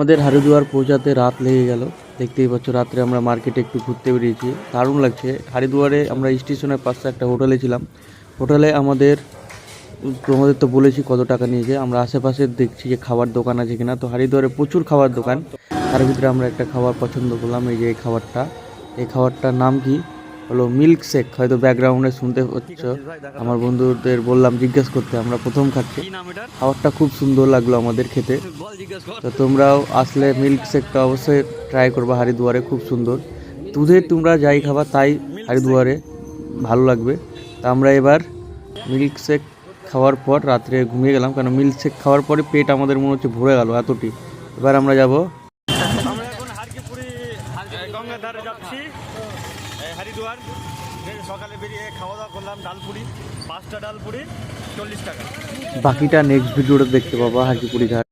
আমাদের হরিদ্বার পৌঁছাতে রাত লেগে গেল। দেখতেই পাচ্ছ, রাত্রে আমরা মার্কেটে একটু ঘুরতে বেরিয়েছি, দারুণ লাগছে। হরিদ্বারে আমরা স্টেশনের পাশে একটা হোটেলে ছিলাম। হোটেলে তোমাদের তো বলেছি কত টাকা নিয়েছে। আমরা আশেপাশে দেখছি যে খাবার দোকান আছে কিনা। তো হরিদ্বারে প্রচুর খাবার দোকান, তার ভিতরে আমরা একটা খাবার পছন্দ করলাম। এই যে এই খাবারটার নাম কি হলো মিল্ক শেক। হয়তো ব্যাকগ্রাউন্ডে শুনতে হচ্ছে, আমার বন্ধুদের বললাম জিজ্ঞেস করতে। আমরা প্রথম খাচ্ছি, খাবারটা খুব সুন্দর লাগলো আমাদের খেতে। তো তোমরাও আসলে মিল্ক শেকটা অবশ্যই ট্রাই করবা, হরিদ্বারে খুব সুন্দর। দুধের তোমরা যাই খাবার তাই হরিদ্বারে ভালো লাগবে। তা আমরা এবার মিল্ক শেক খাওয়ার পর রাত্রে ঘুমিয়ে গেলাম, কারণ মিল্ক শেক খাওয়ার পরে পেট আমাদের মনে হচ্ছে ভরে গেল এতটি। এবার আমরা যাব, আমরা এখন হারকিপুরি গঙ্গার ধারে যাচ্ছি, হরিদ্বার। সকালে বেরিয়ে খাওয়া দাওয়া করলাম, ডালপুরি, 5টা ডালপুরি 40 টাকা। বাকিটা নেক্সট ভিডিওটা দেখতে পাবা হারকিপুরি ঘাট।